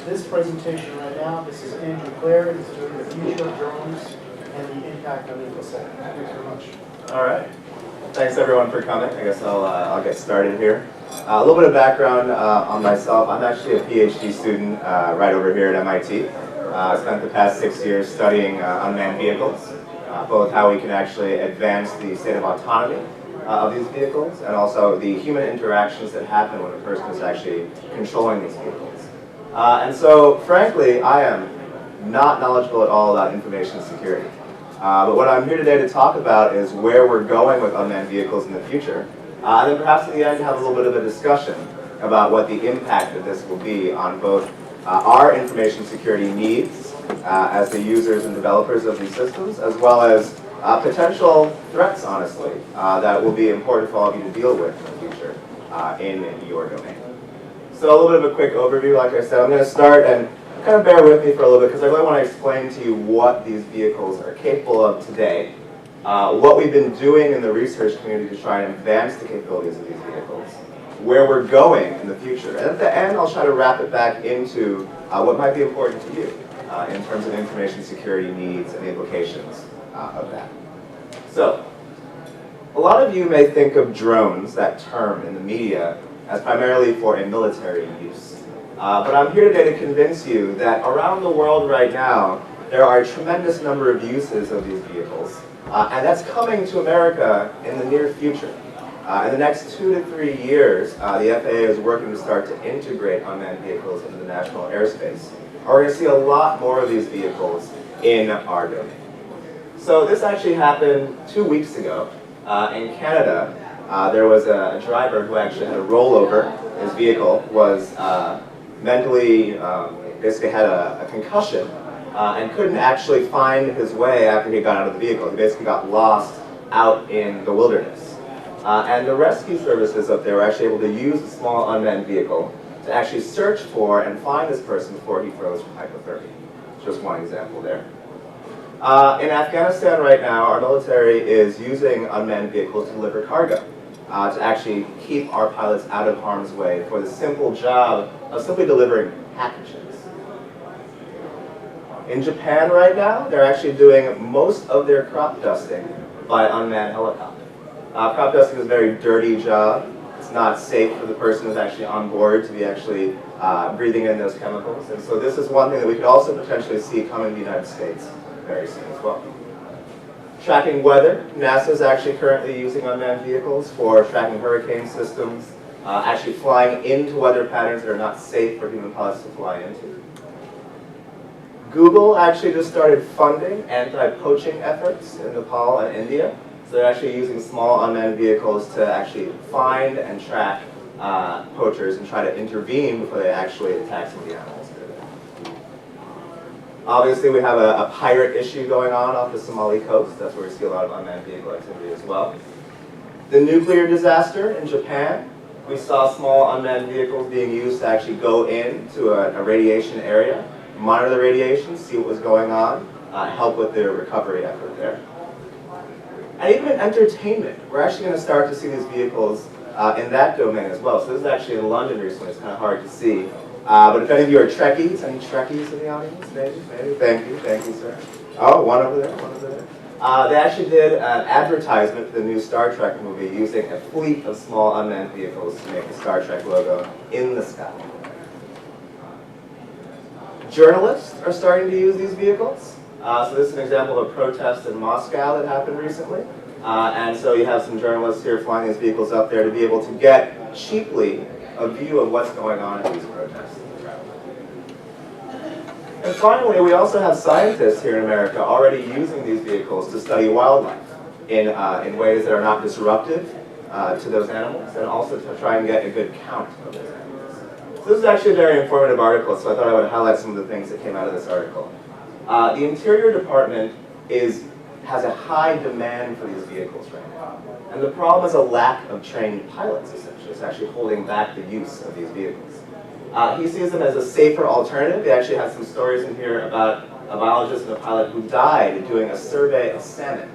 this presentation right now. This is Andrew Clare. He's doing the future of drones and the impact on Infosec. Thanks very much. All right. Thanks everyone for coming. I guess I'll get started here. A little bit of background on myself. I'm actually a PhD student right over here at MIT. I spent the past 6 years studying unmanned vehicles, both how we can actually advance the state of autonomy of these vehicles and also the human interactions that happen when a person is actually controlling these vehicles. And so, frankly, I am not knowledgeable at all about information security. But what I'm here today to talk about is where we're going with unmanned vehicles in the future. And then perhaps at the end have a little bit of a discussion about what the impact of this will be on both our information security needs as the users and developers of these systems, as well as potential threats, honestly, that will be important for all of you to deal with in the future in your domain. So a little bit of a quick overview, like I said. I'm going to start, and kind of bear with me for a little bit, because I really want to explain to you what these vehicles are capable of today, what we've been doing in the research community to try and advance the capabilities of these vehicles, where we're going in the future. And at the end, I'll try to wrap it back into what might be important to you in terms of information security needs and the implications of that. So, a lot of you may think of drones, that term in the media, as primarily for a military use. But I'm here today to convince you that around the world right now, there are a tremendous number of uses of these vehicles. And that's coming to America in the near future. In the next 2 to 3 years, the FAA is working to start to integrate unmanned vehicles into the national airspace. And we're going to see a lot more of these vehicles in our domain. So this actually happened 2 weeks ago. In Canada, there was a driver who actually had a rollover. His vehicle was mentally, basically had a concussion and couldn't actually find his way after he got out of the vehicle. He basically got lost out in the wilderness. And the rescue services up there were actually able to use a small unmanned vehicle to actually search for and find this person before he froze from hypothermia. Just one example there. In Afghanistan right now, our military is using unmanned vehicles to deliver cargo, to actually keep our pilots out of harm's way for the simple job of simply delivering packages. In Japan right now, they're actually doing most of their crop dusting by unmanned helicopter. Crop dusting is a very dirty job. It's not safe for the person who's actually on board to be actually breathing in those chemicals. And so this is one thing that we could also potentially see coming to the United States very soon as well. Tracking weather. NASA is actually currently using unmanned vehicles for tracking hurricane systems, actually flying into weather patterns that are not safe for human pilots to fly into. Google actually just started funding anti-poaching efforts in Nepal and India. So they're actually using small unmanned vehicles to actually find and track poachers and try to intervene before they actually attack some of the animals. Obviously, we have a pirate issue going on off the Somali coast. That's where we see a lot of unmanned vehicle activity as well. The nuclear disaster in Japan, we saw small unmanned vehicles being used to actually go into a radiation area, monitor the radiation, see what was going on, help with the recovery effort there. And even in entertainment, we're actually going to start to see these vehicles in that domain as well. So this is actually in London recently. It's kind of hard to see. But if any of you are Trekkies, any Trekkies in the audience? Maybe? Thank you, sir. Oh, one over there. They actually did an advertisement for the new Star Trek movie using a fleet of small unmanned vehicles to make the Star Trek logo in the sky. Journalists are starting to use these vehicles. So this is an example of a protest in Moscow that happened recently. And so you have some journalists here flying these vehicles up there to be able to get cheaply a view of what's going on in these protests. And finally, we also have scientists here in America already using these vehicles to study wildlife in ways that are not disruptive to those animals, and also to try and get a good count of those animals. So this is actually a very informative article, so I thought I would highlight some of the things that came out of this article. The Interior Department has a high demand for these vehicles right now. And the problem is a lack of trained pilots, essentially. It's actually holding back the use of these vehicles. He sees them as a safer alternative. He actually has some stories in here about a biologist and a pilot who died doing a survey of salmon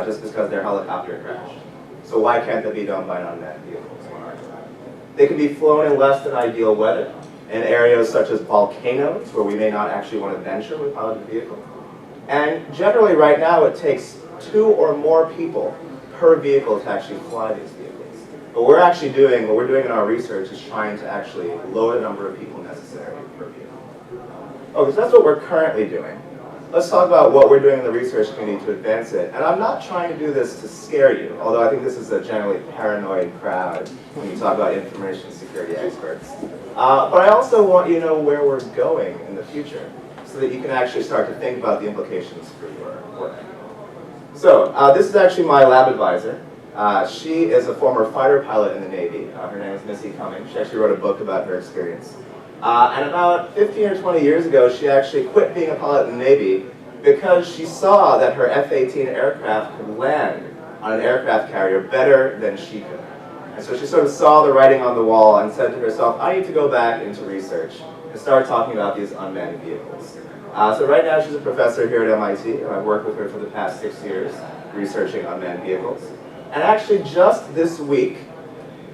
just because their helicopter crashed. So why can't that be done by an unmanned vehicle? They can be flown in less than ideal weather. in areas such as volcanoes, where we may not actually want to venture with piloted vehicle. And generally right now it takes 2 or more people per vehicle to actually fly these vehicles. But what we're doing in our research is trying to actually lower the number of people necessary per vehicle. Okay, so that's what we're currently doing. Let's talk about what we're doing in the research community to advance it. And I'm not trying to do this to scare you, although I think this is a generally paranoid crowd when you talk about information security experts. But I also want you to know where we're going in the future, so that you can actually start to think about the implications for your work. So this is actually my lab advisor. She is a former fighter pilot in the Navy. Her name is Missy Cummings. She actually wrote a book about her experience. And about 15 or 20 years ago, she actually quit being a pilot in the Navy because she saw that her F-18 aircraft could land on an aircraft carrier better than she could. And so she sort of saw the writing on the wall and said to herself, I need to go back into research and start talking about these unmanned vehicles. So right now she's a professor here at MIT, and I've worked with her for the past 6 years researching unmanned vehicles. And actually just this week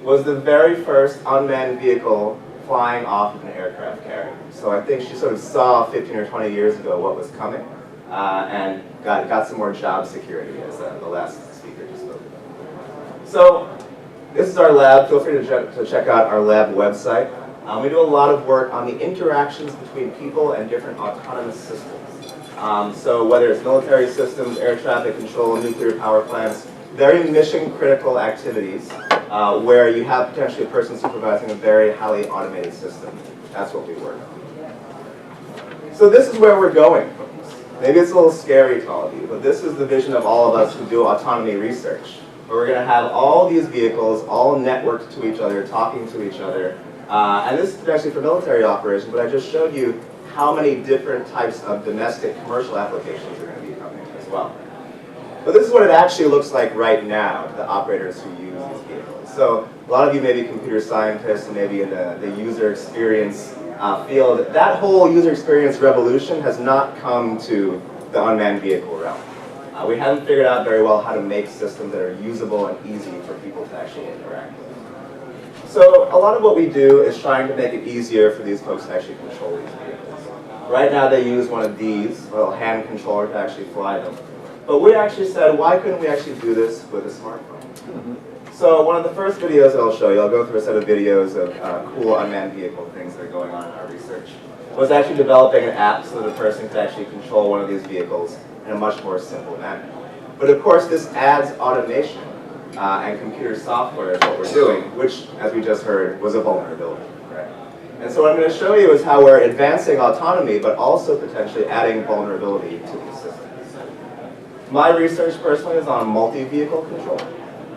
was the very first unmanned vehicle flying off of an aircraft carrier. So I think she sort of saw 15 or 20 years ago what was coming and got some more job security, as the last speaker just spoke about. So this is our lab. Feel free to check out our lab website. We do a lot of work on the interactions between people and different autonomous systems. So whether it's military systems, air traffic control, nuclear power plants, very mission critical activities where you have potentially a person supervising a very highly automated system. That's what we work on. So this is where we're going, folks. Maybe it's a little scary to all of you, but this is the vision of all of us who do autonomy research. Where we're going to have all these vehicles all networked to each other, talking to each other. And this is potentially for military operations, but I just showed you how many different types of domestic commercial applications are going to be coming as well. But this is what it actually looks like right now to the operators who use these vehicles. So a lot of you may be computer scientists and maybe in the user experience field. That whole user experience revolution has not come to the unmanned vehicle realm. We haven't figured out very well how to make systems that are usable and easy for people to actually interact with. So a lot of what we do is trying to make it easier for these folks to actually control these vehicles. Right now they use one of these, a little hand controller to actually fly them. But we actually said, why couldn't we actually do this with a smartphone? So one of the first videos that I'll show you, I'll go through a set of videos of cool unmanned vehicle things that are going on in our research, was actually developing an app so that a person could actually control one of these vehicles in a much more simple manner. But of course this adds automation and computer software is what we're doing, which, as we just heard, was a vulnerability. Right? And so what I'm going to show you is how we're advancing autonomy, but also potentially adding vulnerability to these systems. My research personally is on multi-vehicle control.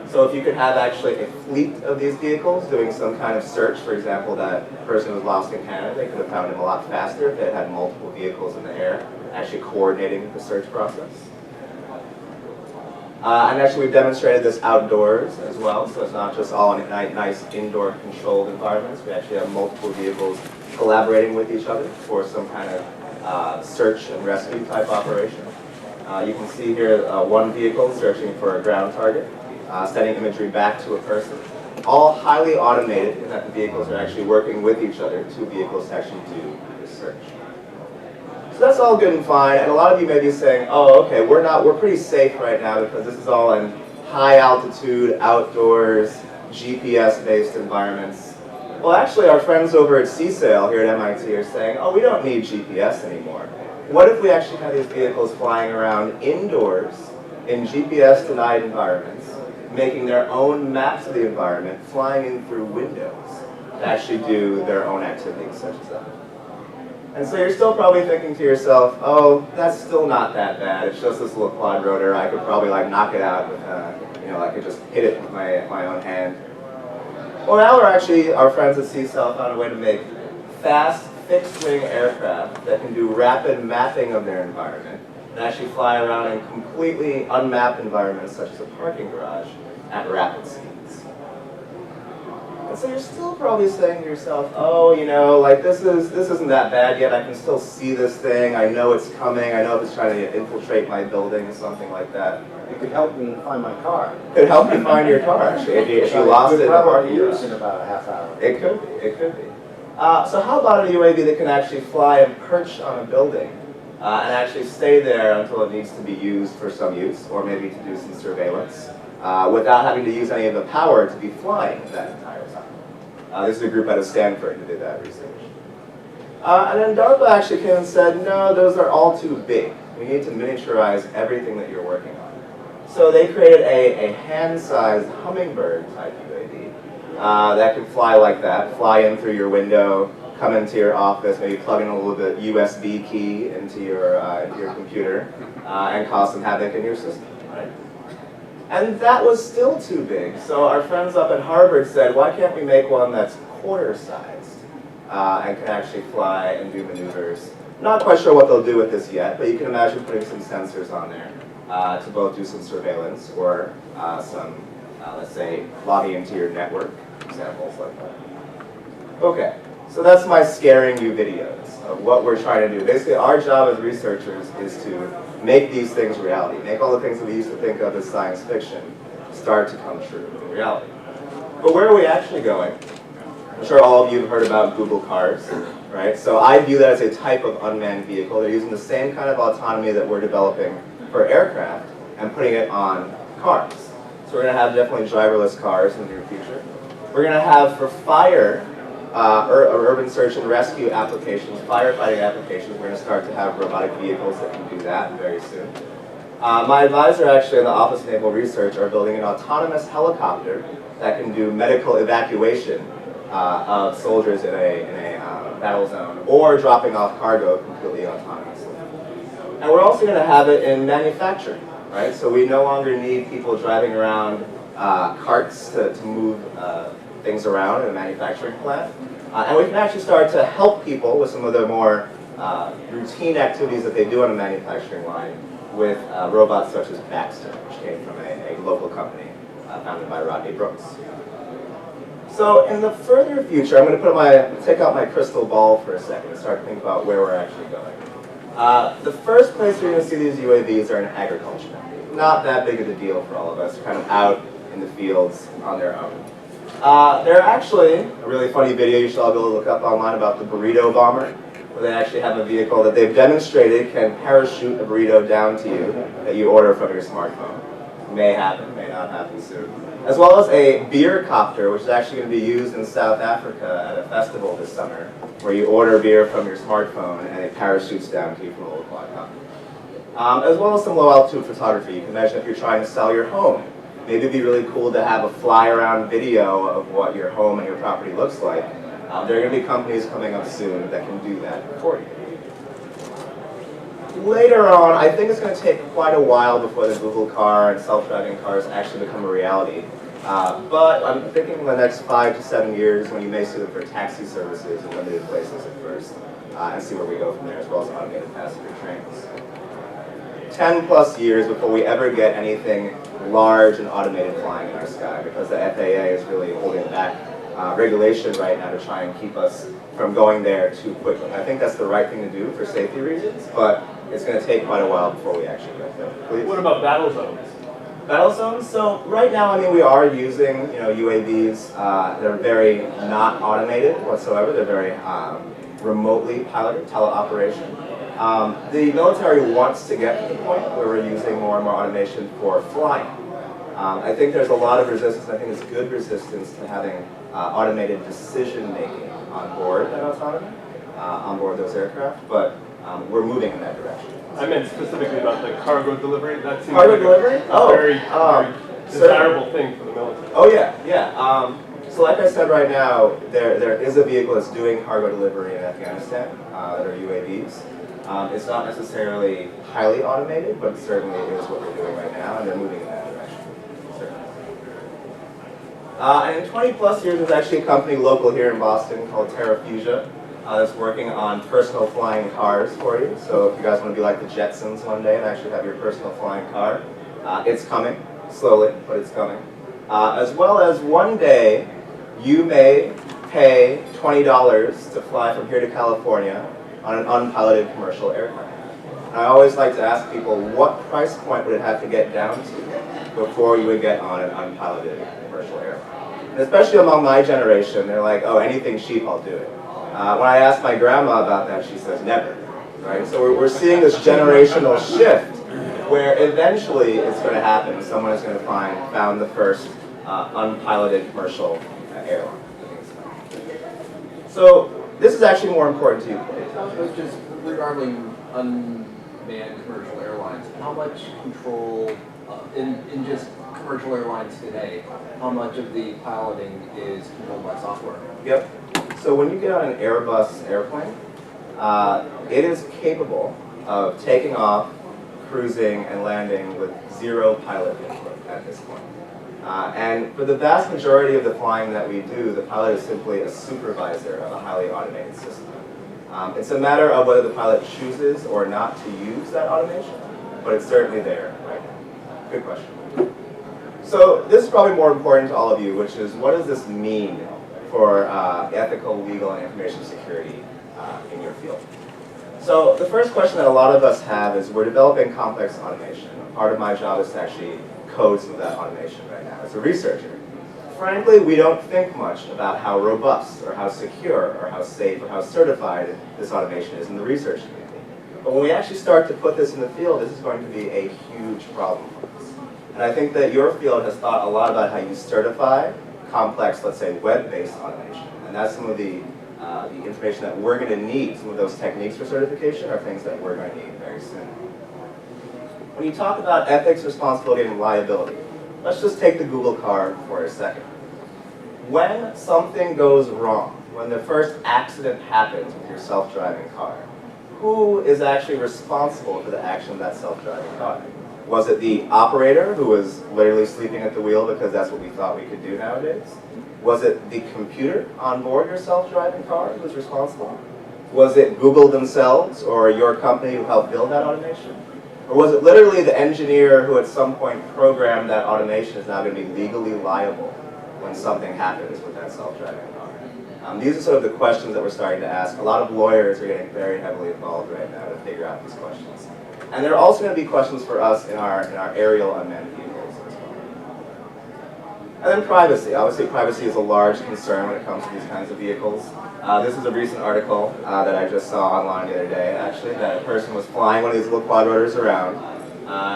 So if you could have actually a fleet of these vehicles doing some kind of search, for example, that person was lost in Canada, they could have found him a lot faster if they had multiple vehicles in the air, actually coordinating the search process. And actually we've demonstrated this outdoors as well, so it's not just all in nice indoor controlled environments. We actually have multiple vehicles collaborating with each other for some kind of search and rescue type operation. You can see here one vehicle searching for a ground target, sending imagery back to a person. All highly automated in that the vehicles are actually working with each other, 2 vehicles to actually do the search. So that's all good and fine, and a lot of you may be saying, oh, okay, we're pretty safe right now because this is all in high altitude, outdoors, GPS-based environments. Well, actually, our friends over at Seasalt here at MIT are saying, oh, we don't need GPS anymore. What if we actually have these vehicles flying around indoors in GPS-denied environments, making their own maps of the environment, flying in through windows to actually do their own activities such as that? And so you're still probably thinking to yourself, oh, that's still not that bad. It's just this little quad rotor. I could probably like knock it out with, I could just hit it with my own hand. Well, now our friends at Seasalt found a way to make fast, fixed-wing aircraft that can do rapid mapping of their environment and actually fly around in completely unmapped environments such as a parking garage at rapid speeds. And so you're still probably saying to yourself, oh, this isn't that bad yet. I can still see this thing. I know it's coming. I know if it's trying to infiltrate my building or something like that. It could help me find my car. It could help you find your car, actually, if you lost it in the parking garage. In about a half hour. It could be. So how about a UAV that can actually fly and perch on a building and actually stay there until it needs to be used for some use, or maybe to do some surveillance, without having to use any of the power to be flying that entire time? This is a group out of Stanford who did that research. And then DARPA actually came and said, no, those are all too big. We need to miniaturize everything that you're working on. So they created a hand-sized hummingbird type UAV that could fly like that, fly in through your window, come into your office, maybe plug in a little bit USB key into your computer, and cause some havoc in your system, right? And that was still too big. So our friends up at Harvard said, why can't we make one that's quarter-sized and can actually fly and do maneuvers? Not quite sure what they'll do with this yet, but you can imagine putting some sensors on there to both do some surveillance or some, let's say, logging into your network, examples like that. Okay, so that's my scaring you videos of what we're trying to do. Basically, our job as researchers is to make these things reality, make all the things that we used to think of as science fiction start to come true in reality. But where are we actually going? I'm sure all of you have heard about Google cars, right? So I view that as a type of unmanned vehicle. They're using the same kind of autonomy that we're developing for aircraft and putting it on cars. So we're going to have definitely driverless cars in the near future. We're going to have for fire, urban search and rescue applications, firefighting applications, we're going to start to have robotic vehicles that can do that very soon. My advisor actually in the Office of Naval Research are building an autonomous helicopter that can do medical evacuation of soldiers in a battle zone, or dropping off cargo completely autonomously. And we're also going to have it in manufacturing, right? So we no longer need people driving around carts to move things around in a manufacturing plant. And we can actually start to help people with some of the more routine activities that they do on a manufacturing line with robots such as Baxter, which came from a local company founded by Rodney Brooks. So in the further future, I'm going to take out my crystal ball for a second and start to think about where we're actually going. The first place you're going to see these UAVs are in agriculture. Not that big of a deal for all of us, kind of out in the fields on their own. They're actually a really funny video you should all go look up online about the Burrito Bomber, where they actually have a vehicle that they've demonstrated can parachute a burrito down to you that you order from your smartphone. May happen, may not happen soon. As well as a beer copter, which is actually going to be used in South Africa at a festival this summer, where you order beer from your smartphone and it parachutes down to you from a little quadcopter. As well as some low-altitude photography. You can imagine if you're trying to sell your home. Maybe it'd be really cool to have a fly-around video of what your home and your property looks like. There are going to be companies coming up soon that can do that for you. Later on, I think it's going to take quite a while before the Google car and self-driving cars actually become a reality. But I'm thinking in the next 5 to 7 years when you may see them for taxi services in limited places at first, and see where we go from there, as well as automated passenger trains. 10 plus years before we ever get anything large and automated flying in our sky, because the FAA is really holding back regulation right now to try and keep us from going there too quickly. I think that's the right thing to do for safety reasons, but it's going to take quite a while before we actually get there. Please. What about battle zones? Battle zones? So right now, I mean, we are using UAVs. They're very not automated whatsoever. They're very remotely piloted, teleoperation. The military wants to get to the point where we're using more and more automation for flying. I think there's a lot of resistance. I think it's good resistance to having automated decision-making on board that autonomy, on board those aircraft, but we're moving in that direction. I meant specifically about the cargo delivery. That seems Cargo like delivery? a very desirable thing for the military. Oh yeah, yeah. So like I said right now, there is a vehicle that's doing cargo delivery in Afghanistan that are UAVs. It's not necessarily highly automated, but it certainly is what they're doing right now, and they're moving in that direction. And in 20 plus years, there's actually a company local here in Boston called Terrafugia that's working on personal flying cars for you. So if you guys want to be like the Jetsons one day and actually have your personal flying car, it's coming, slowly, but it's coming. As well as one day, you may pay $20 to fly from here to California on an unpiloted commercial aircraft. And I always like to ask people, what price point would it have to get down to before you would get on an unpiloted commercial aircraft? And especially among my generation, they're like, oh, anything cheap, I'll do it. When I asked my grandma about that, she says never, right? So we're seeing this generational shift where eventually it's going to happen. Someone is going to found the first unpiloted commercial airline. So this is actually more important to you. Just regarding unmanned commercial airlines, how much control in just commercial airlines today, how much of the piloting is controlled by software? Yep. So when you get on an Airbus airplane, it is capable of taking off, cruising, and landing with zero pilot input at this point. And for the vast majority of the flying that we do, the pilot is simply a supervisor of a highly automated system. It's a matter of whether the pilot chooses or not to use that automation, but it's certainly there right now. Good question. So this is probably more important to all of you, which is what does this mean for ethical, legal, and information security in your field? So the first question that a lot of us have is we're developing complex automation. Part of my job is to actually code some of that automation right now as a researcher. Frankly, we don't think much about how robust or how secure or how safe or how certified this automation is in the research community. But when we actually start to put this in the field, this is going to be a huge problem for us. And I think that your field has thought a lot about how you certify complex, let's say, web-based automation. And that's some of the information that we're going to need. Some of those techniques for certification are things that we're going to need very soon. When you talk about ethics, responsibility, and liability, let's just take the Google car for a second. When something goes wrong, when the first accident happens with your self-driving car, who is actually responsible for the action of that self-driving car? Was it the operator who was literally sleeping at the wheel because that's what we thought we could do nowadays? Was it the computer on board your self-driving car who was responsible? Was it Google themselves or your company who helped build that automation? Or was it literally the engineer who at some point programmed that automation is now going to be legally liable when something happens with that self-driving car? These are sort of the questions that we're starting to ask. A lot of lawyers are getting very heavily involved right now to figure out these questions. And there are also going to be questions for us in our aerial unmanned vehicles as well. And then privacy. Obviously, privacy is a large concern when it comes to these kinds of vehicles. This is a recent article that I just saw online the other day, actually, that a person was flying one of these little quadrotors around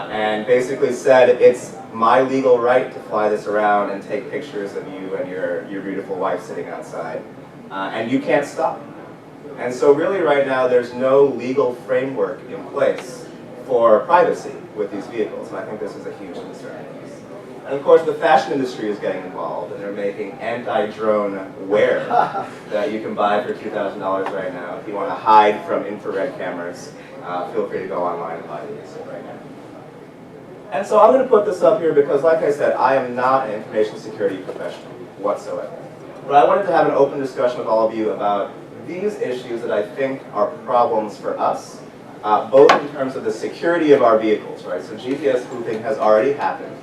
and basically said, it's my legal right to fly this around and take pictures of you and your beautiful wife sitting outside. And you can't stop. And so really right now, there's no legal framework in place for privacy with these vehicles, and I think this is a huge concern. And of course, the fashion industry is getting involved, and they're making anti-drone wear that you can buy for $2,000 right now. If you want to hide from infrared cameras, feel free to go online and buy these right now. And so I'm going to put this up here because, like I said, I am not an information security professional whatsoever. But I wanted to have an open discussion with all of you about these issues that I think are problems for us, both in terms of the security of our vehicles, right? So GPS spoofing has already happened.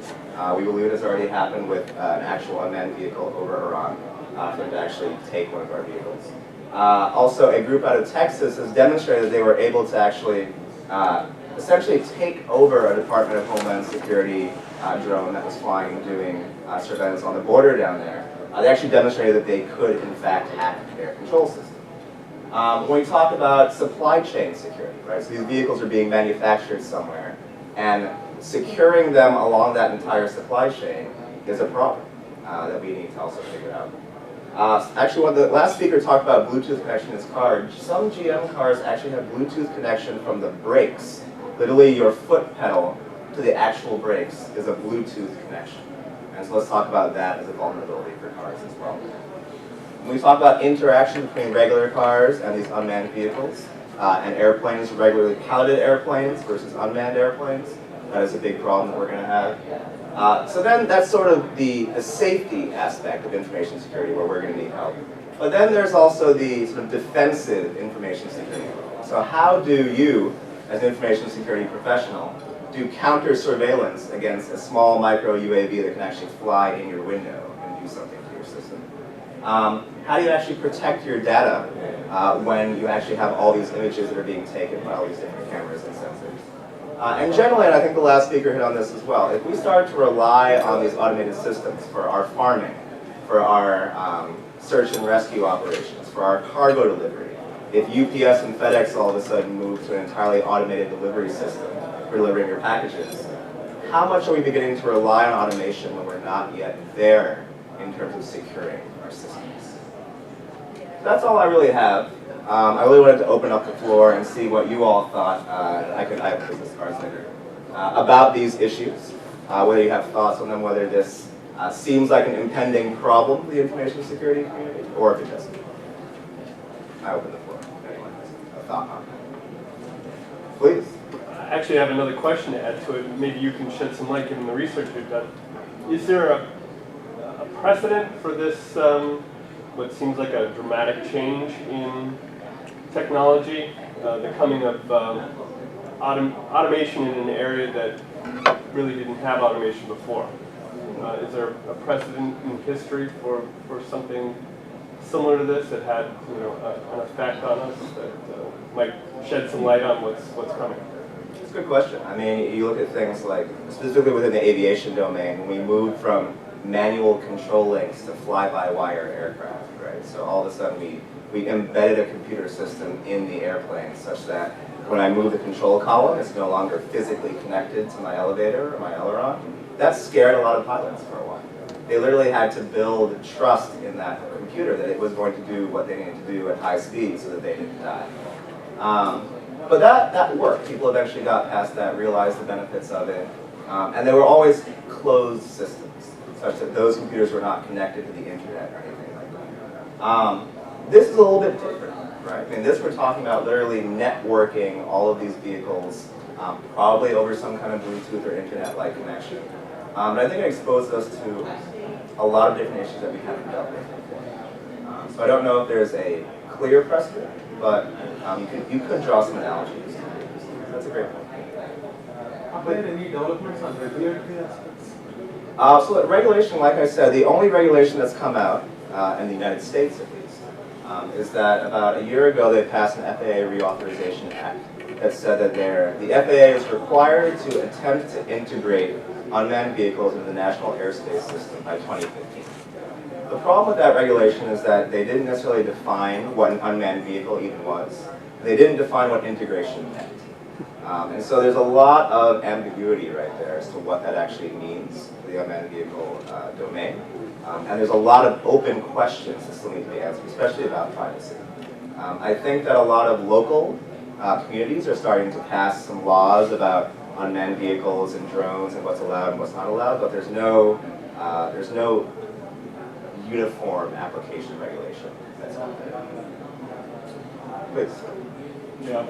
We believe it has already happened with an actual unmanned vehicle over Iran for them to actually take one of our vehicles. Also, a group out of Texas has demonstrated that they were able to actually essentially take over a Department of Homeland Security drone that was flying and doing surveillance on the border down there. They actually demonstrated that they could, in fact, hack their control system. When we talk about supply chain security, right? So these vehicles are being manufactured somewhere, and securing them along that entire supply chain is a problem that we need to also figure out. Actually, when the last speaker talked about Bluetooth connection in his car, some GM cars actually have Bluetooth connection from the brakes. Literally, your foot pedal to the actual brakes is a Bluetooth connection. And so let's talk about that as a vulnerability for cars as well. When we talk about interaction between regular cars and these unmanned vehicles, and airplanes, regularly piloted airplanes versus unmanned airplanes, that is a big problem that we're going to have. So then that's sort of the safety aspect of information security where we're going to need help. But then there's also the sort of defensive information security. So how do you, as an information security professional, do counter surveillance against a small micro UAV that can actually fly in your window and do something to your system? How do you actually protect your data when you actually have all these images that are being taken by all these different cameras and sensors? And generally, and I think the last speaker hit on this as well, if we start to rely on these automated systems for our farming, for our search and rescue operations, for our cargo delivery. If UPS and FedEx all of a sudden move to an entirely automated delivery system for delivering your packages, how much are we beginning to rely on automation when we're not yet there in terms of securing our systems? That's all I really have. I really wanted to open up the floor and see what you all thought. I have business cards later. About these issues, whether you have thoughts on them, whether this seems like an impending problem for the information security community, or if it doesn't. I open the floor. If anyone has a thought on that. Please. Actually, I have another question to add to it. Maybe you can shed some light given the research we've done. Is there a precedent for this, what seems like a dramatic change in technology, the coming of automation in an area that really didn't have automation before? Is there a precedent in history for something similar to this that had an effect on us that might shed some light on what's coming? That's a good question. I mean, you look at things like, specifically within the aviation domain, when we moved from manual control links to fly-by-wire aircraft, right? So all of a sudden we embedded a computer system in the airplane such that when I move the control column, it's no longer physically connected to my elevator or my aileron. That scared a lot of pilots for a while. They literally had to build trust in that computer that it was going to do what they needed to do at high speed so that they didn't die. But that worked. People eventually got past that, realized the benefits of it, and they were always closed systems, such that those computers were not connected to the internet or anything like that. This is a little bit different, right? I mean, this we're talking about literally networking all of these vehicles, probably over some kind of Bluetooth or internet-like connection. But I think it exposed us to a lot of different issues that we haven't dealt with before. So I don't know if there's a clear precedent, but you could draw some analogies. That's a great point. Are there any developments on regulatory aspects? So regulation, like I said, the only regulation that's come out, in the United States at least, is that about a year ago they passed an FAA Reauthorization Act that said that the FAA is required to attempt to integrate unmanned vehicles into the National Airspace System by 2015. The problem with that regulation is that they didn't necessarily define what an unmanned vehicle even was. They didn't define what integration meant. And so there's a lot of ambiguity right there as to what that actually means for the unmanned vehicle domain. And there's a lot of open questions that still need to be answered, especially about privacy. I think that a lot of local communities are starting to pass some laws about unmanned vehicles and drones and what's allowed and what's not allowed, but there's no uniform application regulation that's out there. Please. Yeah.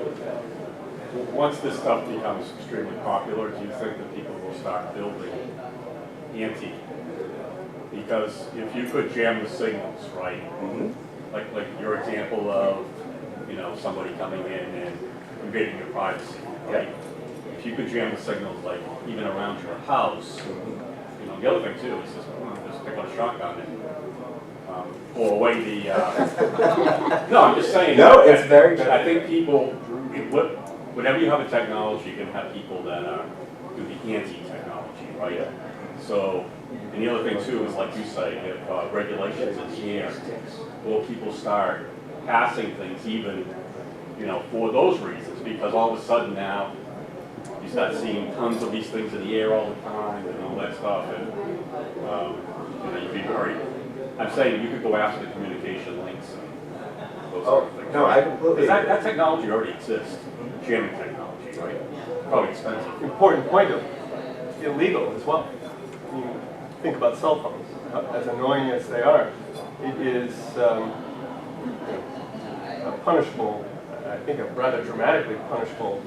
Once this stuff becomes extremely popular, do you think that people will start building anti? Because if you could jam the signals, right? Mm-hmm. Like your example of somebody coming in and invading your privacy, right? If you could jam the signals, like even around your house, the other thing too is just pick up a shotgun and pull away the. No, I'm just saying. No, it's very true. I think people, whenever you have a technology, you're going to have people that do the anti-technology, right? So, and the other thing too is, like you say, if regulations in the air, will people start passing things even, for those reasons? Because all of a sudden now, you start seeing tons of these things in the air all the time and all that stuff, and you'd be very. I'm saying you could go after the communication links and those sort of things. No, I completely. Because that technology already exists, jamming technology, right? Probably expensive. Important point of illegal as well. You think about cell phones, as annoying as they are, it is a punishable, I think a rather dramatically punishable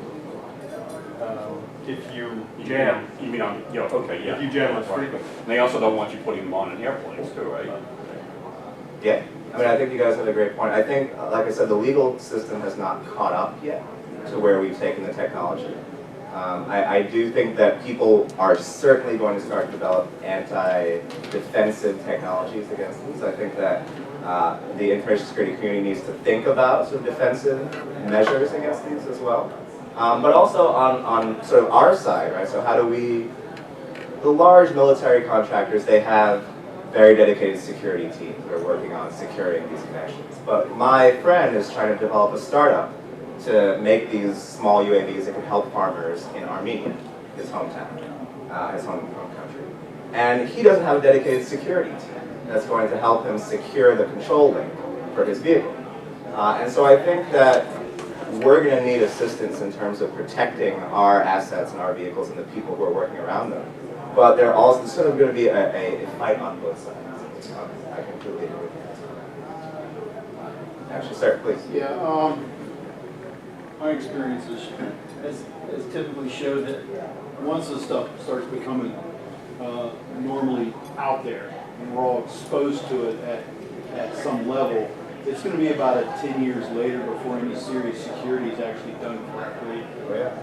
if you jam. You mean on, okay, yeah. If you jam on frequent. And they also don't want you putting them on in airplanes too, right? Yeah, I mean, I think you guys have a great point. I think, like I said, the legal system has not caught up yet to where we've taken the technology. I do think that people are certainly going to start to develop anti-defensive technologies against these. I think that the information security community needs to think about sort of defensive measures against these as well. But also on sort of our side, right? So how do we, the large military contractors, they have very dedicated security teams that are working on securing these connections. But my friend is trying to develop a startup to make these small UAVs that can help farmers in Armenia, his hometown, his home country. And he doesn't have a dedicated security team that's going to help him secure the control link for his vehicle. And so I think that we're going to need assistance in terms of protecting our assets and our vehicles and the people who are working around them. But there's sort of going to be a fight on both sides. I completely agree with that. Actually, sir, please. Yeah, my experiences has typically showed that once this stuff starts becoming normally out there and we're all exposed to it at some level, it's going to be about 10 years later before any serious security is actually done correctly. Oh, yeah.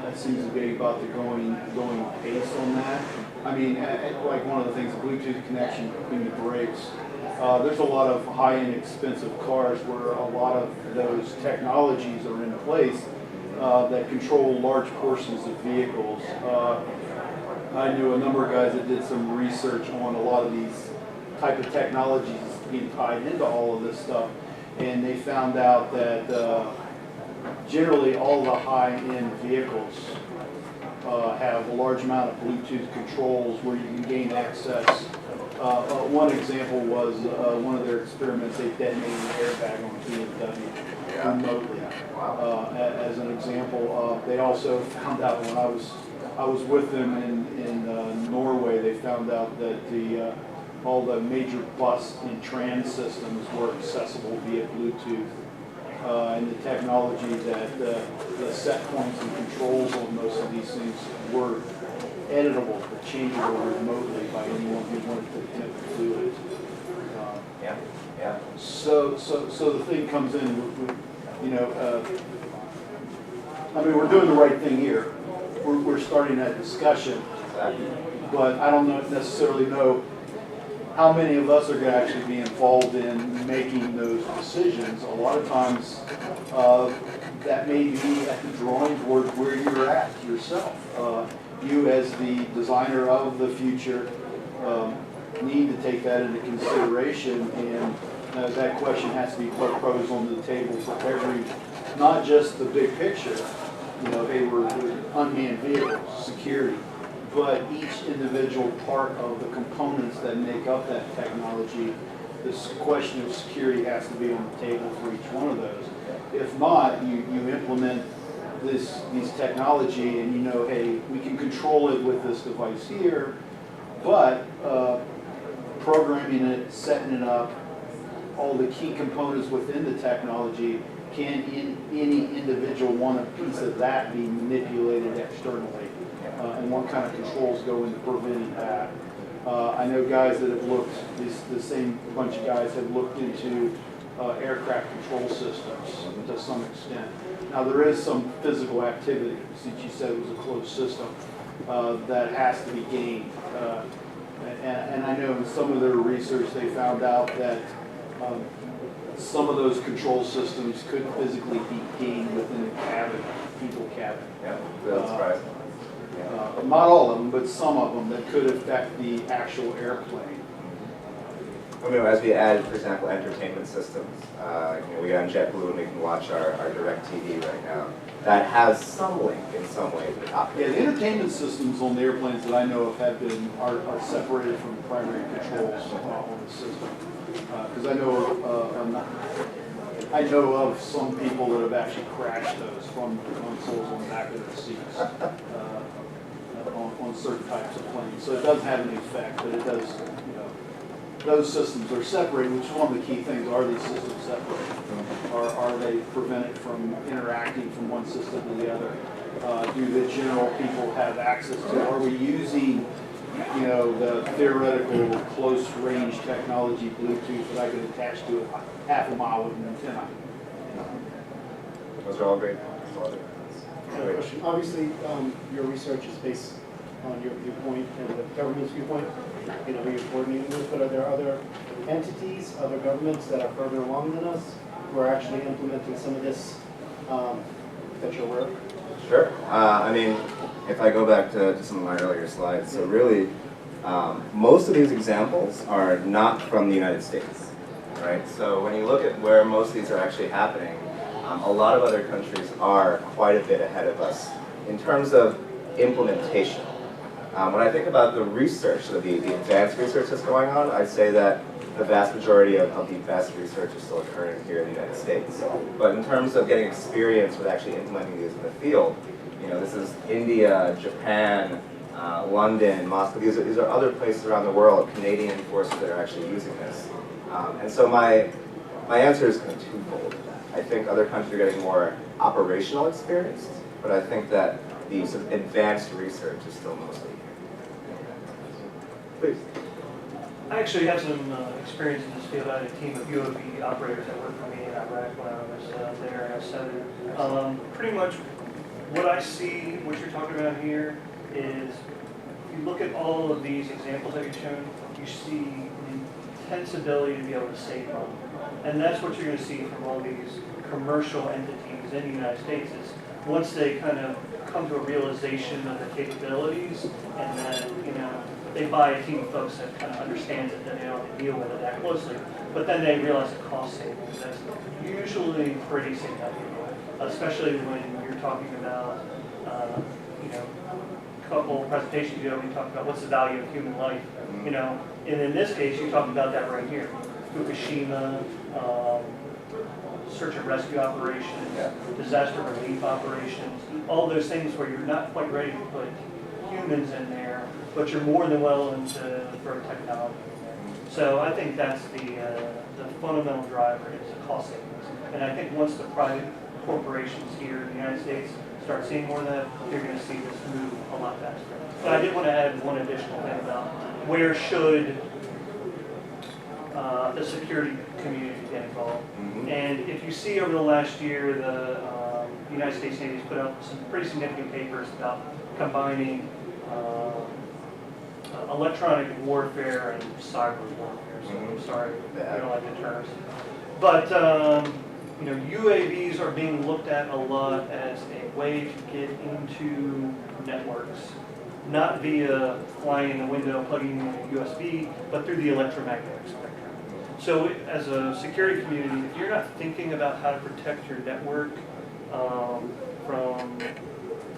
That seems to be about the going pace on that. I mean, like one of the things, the Bluetooth connection between the brakes. There's a lot of high-end expensive cars where a lot of those technologies are in place that control large portions of vehicles. I knew a number of guys that did some research on a lot of these type of technologies being tied into all of this stuff, and they found out that generally all the high-end vehicles have a large amount of Bluetooth controls where you can gain access. One example was one of their experiments, they detonated an airbag on a BMW remotely. As an example, they also found out when I was with them in Norway, they found out that all the major bus and tram systems were accessible via Bluetooth. And the technology that the set points and controls on most of these things were editable, but changeable remotely by anyone who wanted to attempt to do it. Yeah. So the thing comes in, you know, I mean, we're doing the right thing here. We're starting that discussion, but I don't necessarily know how many of us are going to actually be involved in making those decisions. A lot of times that may be at the drawing board where you're at yourself. You as the designer of the future need to take that into consideration, and that question has to be posed on the table for every, not just the big picture, you know, hey, we're unmanned vehicles, security, but each individual part of the components that make up that technology. This question of security has to be on the table for each one of those. If not, you implement these technology and you know, hey, we can control it with this device here, but programming it, setting it up, all the key components within the technology, can any individual want a piece of that be manipulated externally? And what kind of controls go into preventing that? I know guys that have looked, the same bunch of guys have looked into aircraft control systems to some extent. Now there is some physical activity, since you said it was a closed system, that has to be gained. And I know in some of their research they found out that some of those control systems could physically be gained within a cabin, people cabin. Yeah, that's surprising. Not all of them, but some of them that could affect the actual airplane. I mean, as we add, for example, entertainment systems, you know, we got on JetBlue and we can watch our direct TV right now. That has some link in some way to the cockpit. Yeah, the entertainment systems on the airplanes that I know of have been are separated from the primary controls on the system. Because I know of some people that have actually crashed those from the consoles on the back of their seats on certain types of planes. So it doesn't have any effect, but it does, you know, those systems are separated, which is one of the key things. Are these systems separated? Are they prevented from interacting from one system to the other? Do the general people have access to? Are we using, you know, the theoretical close range technology, Bluetooth, that I could attach to a half a mile with an antenna? Those are all great. Question. Obviously, your research is based on your viewpoint and the government's viewpoint, you know, who you're coordinating with, but are there other entities, other governments that are further along than us who are actually implementing some of this that you're aware of? Sure. I mean, if I go back to some of my earlier slides, so really Most of these examples are not from the United States, right? So when you look at where most of these are actually happening, a lot of other countries are quite a bit ahead of us in terms of implementation. When I think about the research, so the advanced research that's going on, I'd say that the vast majority of the best research is still occurring here in the United States. But in terms of getting experience with actually implementing these in the field, this is India, Japan, London, Moscow. These are other places around the world, Canadian forces that are actually using this. And so my answer is kind of twofold. I think other countries are getting more operational experience, but I think that the sort of advanced research is still mostly here. Please. I actually have some experience in this field. I had a team of UAV operators that worked for me in Iraq when I was there as senator. Pretty much what I see, what you're talking about here, is if you look at all of these examples that you've shown, you see the intense ability to be able to save money. And that's what you're going to see from all these commercial entities in the United States is once they kind of come to a realization of the capabilities and then, they buy a team of folks that kind of understands it, then they don't have to deal with it that closely. But then they realize the cost savings. That's usually pretty significant, especially when you're talking about, a couple presentations ago, we talked about what's the value of human life, and in this case, you're talking about that right here. Fukushima, search and rescue operations, disaster relief operations, all those things where you're not quite ready to put humans in there, but you're more than willing to throw technology in there. So I think that's the fundamental driver is the cost savings. And I think once the private corporations here in the United States start seeing more of that, you're going to see this move a lot faster. But I did want to add one additional thing about where should the security community get involved. And if you see over the last year, the United States Navy's put out some pretty significant papers about combining electronic warfare and cyber warfare. So I'm sorry, I don't like the terms. But UAVs are being looked at a lot as a way to get into networks, not via flying in the window, plugging in a USB, but through the electromagnetic spectrum. So as a security community, if you're not thinking about how to protect your network from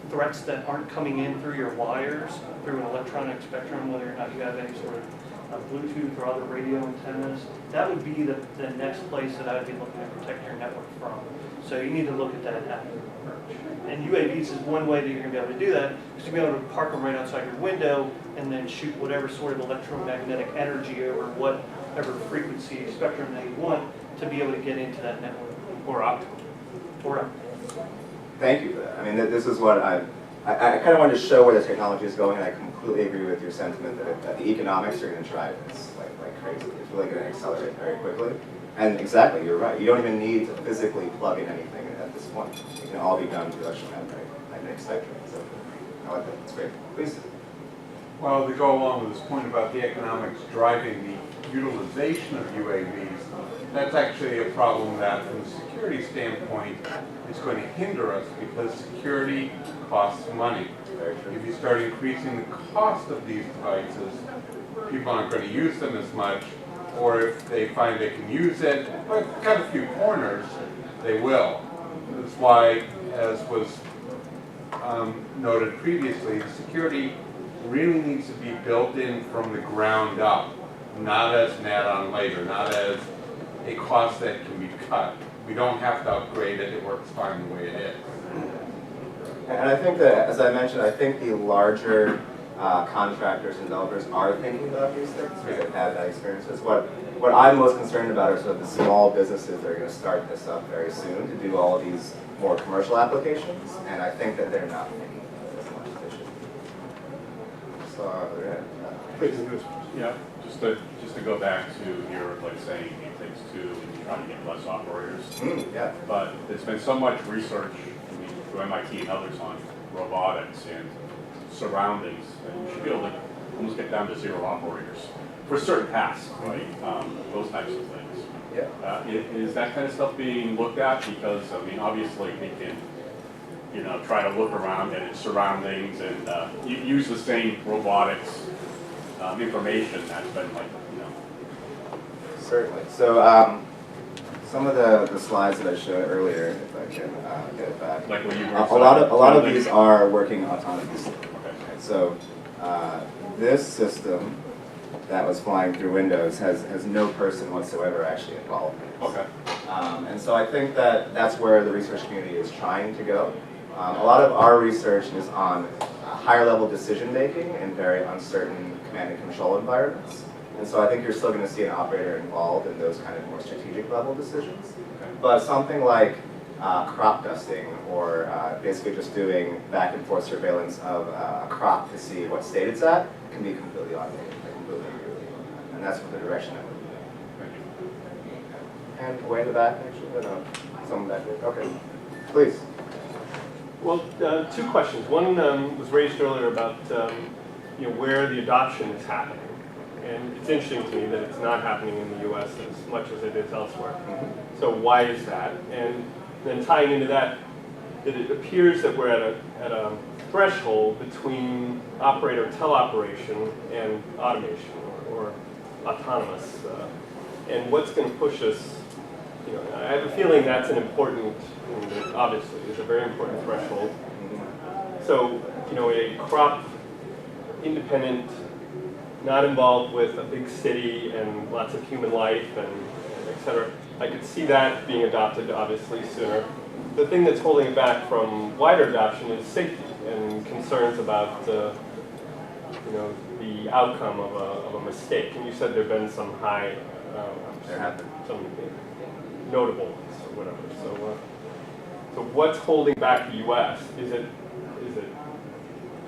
threats that aren't coming in through your wires, through an electronic spectrum, whether or not you have any sort of Bluetooth or other radio antennas, that would be the next place that I would be looking to protect your network from. So you need to look at that approach. And UAVs is one way that you're going to be able to do that, is to be able to park them right outside your window and then shoot whatever sort of electromagnetic energy over whatever frequency spectrum that you want to be able to get into that network. Or optical. Or optical. Thank you for that. I mean, this is what I kind of wanted to show where the technology is going, and I completely agree with your sentiment that the economics are going to drive this like crazy. It's really going to accelerate very quickly. And exactly, you're right. You don't even need to physically plug in anything at this point. It can all be done through electromagnetic spectrum. So I like that. It's great. Please. Well, to go along with this point about the economics driving the utilization of UAVs, that's actually a problem that, from a security standpoint, is going to hinder us because security costs money. If you start increasing the cost of these devices, people aren't going to use them as much, or if they find they can use it, but cut a few corners, they will. That's why, as was noted previously, the security really needs to be built in from the ground up, not as an add-on later, not as a cost that can be cut. We don't have to upgrade it, it works fine the way it is. And I think that, as I mentioned, I think the larger contractors and developers are thinking about these things because they've had that experiences. What I'm most concerned about are sort of the small businesses that are going to start this up very soon to do all of these more commercial applications, and I think that they're not thinking as much as they should. So, please. Yeah, just to go back to your saying it takes two and trying to get less operators. Yeah. But there's been so much research through MIT and others on robotics and surroundings that you should be able to almost get down to zero operators for certain tasks, right? Those types of things. Yeah. Is that kind of stuff being looked at? Because obviously they can, try to look around at its surroundings and use the same robotics information that's been like, Certainly. So some of the slides that I showed earlier, if I can get it back. like when you were A lot of these are working autonomously. So this system that was flying through Windows has no person whatsoever actually involved. Okay. And so I think that that's where the research community is trying to go. A lot of our research is on higher level decision making in very uncertain command and control environments. And so I think you're still going to see an operator involved in those kind of more strategic level decisions. But something like crop dusting or basically just doing back and forth surveillance of a crop to see what state it's at can be completely automated. I completely agree with you on that. And that's the direction I would go. And way in the back, actually. No, someone back there. Okay. Please. Well, two questions. One was raised earlier about where the adoption is happening. And it's interesting to me that it's not happening in the U.S. as much as it is elsewhere. So why is that? And then tying into that, it appears that we're at a threshold between operator teleoperation and automation or autonomous. And what's going to push us? I have a feeling that's an important, obviously, is a very important threshold. So, a crop independent, not involved with a big city and lots of human life and et cetera. I could see that being adopted, obviously, sooner. The thing that's holding it back from wider adoption is safety and concerns about, the outcome of a mistake. And you said there have been some high, some notable ones or whatever. So what's holding back the U.S.? Is it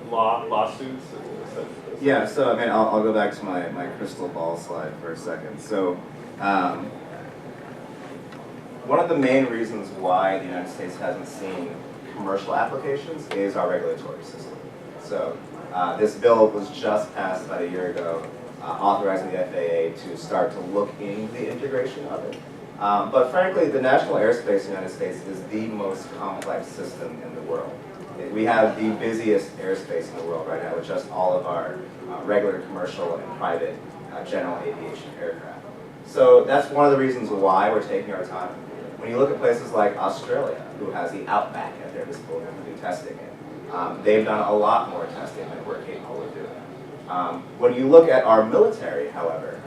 lawsuits? Yeah, so I mean, I'll go back to my crystal ball slide for a second. So one of the main reasons why the United States hasn't seen commercial applications is our regulatory system. So this bill was just passed about a year ago, authorizing the FAA to start to look into the integration of it. But frankly, the national airspace in the United States is the most complex system in the world. We have the busiest airspace in the world right now with just all of our regular commercial and private general aviation aircraft. So that's one of the reasons why we're taking our time. When you look at places like Australia, who has the outback at their disposal to do testing in, they've done a lot more testing than we're capable of doing. When you look at our military, however,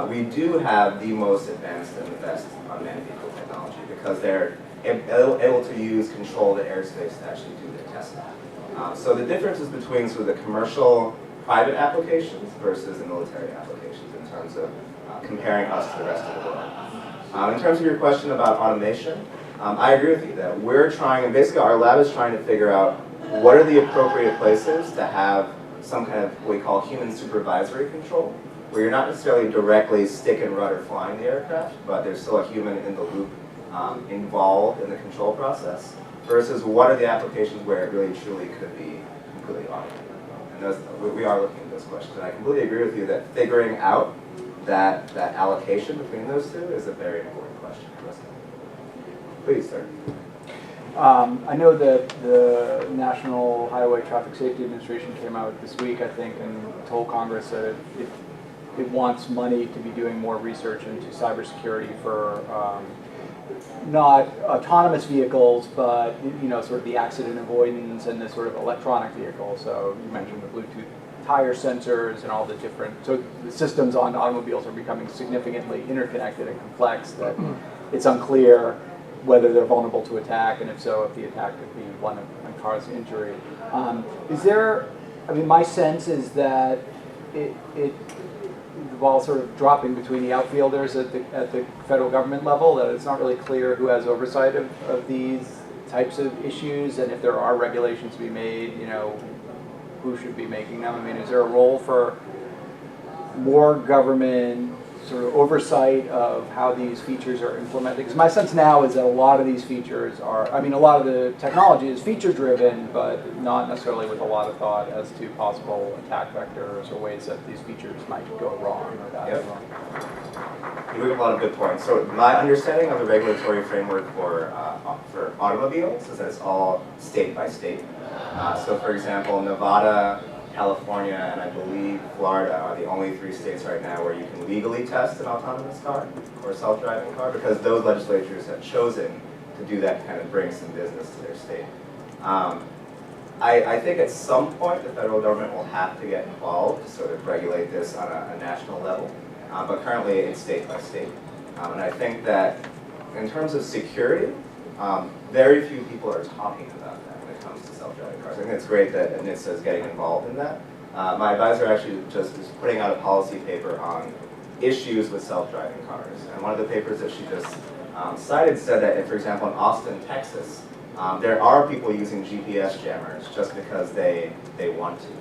we do have the most advanced and the best unmanned vehicle technology because they're able to use controlled airspace to actually do their testing. So the differences between sort of the commercial private applications versus the military applications in terms of comparing us to the rest of the world. In terms of your question about automation, I agree with you that we're trying, and basically our lab is trying to figure out what are the appropriate places to have some kind of what we call human supervisory control, where you're not necessarily directly stick and rudder flying the aircraft, but there's still a human in the loop involved in the control process, versus what are the applications where it really truly could be completely automated. And we are looking at those questions. And I completely agree with you that figuring out that allocation between those two is a very important question for us. Please, sir. I know that the National Highway Traffic Safety Administration came out this week, I think, and told Congress that it wants money to be doing more research into cybersecurity for not autonomous vehicles, but sort of the accident avoidance and the sort of electronic vehicles. So you mentioned the Bluetooth tire sensors and all the different, so the systems on automobiles are becoming significantly interconnected and complex that it's unclear whether they're vulnerable to attack, and if so, if the attack could be one that cause injury. Is there, my sense is that the ball sort of dropping between the outfielders at the federal government level, that it's not really clear who has oversight of these types of issues, and if there are regulations to be made, who should be making them? Is there a role for more government sort of oversight of how these features are implemented? Because my sense now is that a lot of these features are, a lot of the technology is feature-driven, but not necessarily with a lot of thought as to possible attack vectors or ways that these features might go wrong or die wrong. You bring up a lot of good points. So my understanding of the regulatory framework for automobiles is that it's all state by state. So for example, Nevada California, and I believe Florida are the only 3 states right now where you can legally test an autonomous car or a self-driving car, because those legislatures have chosen to do that to kind of bring some business to their state. I think at some point the federal government will have to get involved to sort of regulate this on a national level, but currently it's state by state. And I think that in terms of security, very few people are talking about that when it comes to self-driving cars. I think it's great that NHTSA is getting involved in that. My advisor actually just is putting out a policy paper on issues with self-driving cars. And one of the papers that she just cited said that, if, for example, in Austin, Texas, there are people using GPS jammers just because they want to.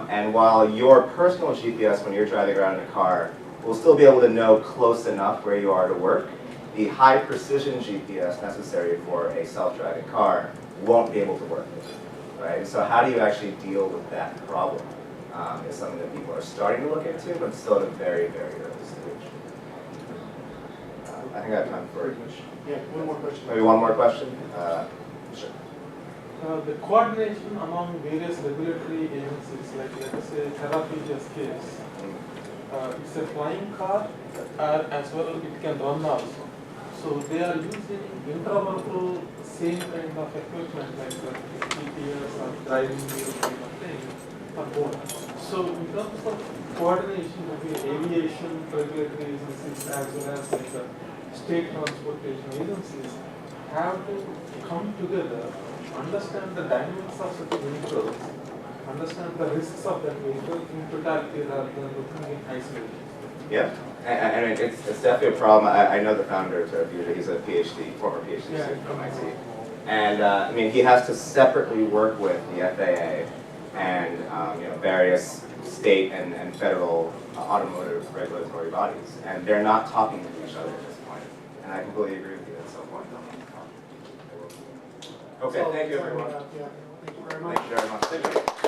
And while your personal GPS, when you're driving around in a car, will still be able to know close enough where you are to work, the high precision GPS necessary for a self-driving car won't be able to work, right? So how do you actually deal with that problem is something that people are starting to look into, but still at a very, very early stage. I think I have time for Yeah, one more question. maybe one more question. Sure. The coordination among various regulatory agencies, like let us say Terrafugia's case, it's a flying car as well it can run also. So they are using interoperable same kind of equipment like GPS or driving wheel kind of thing for both. So in terms of coordination between aviation regulatory agencies as well as like the state transportation agencies have to come together, understand the dynamics of such vehicles, understand the risks of that vehicle in totality rather than looking in isolation. Yeah, I mean, it's definitely a problem. I know the founder of Terrafugia. He's a PhD, former PhD student from MIT. And I mean, he has to separately work with the FAA and various state and federal automotive regulatory bodies. And they're not talking to each other at this point. And I completely agree with you at some point. Okay, thank you everyone. Yeah, thank you very much. Thank you very much.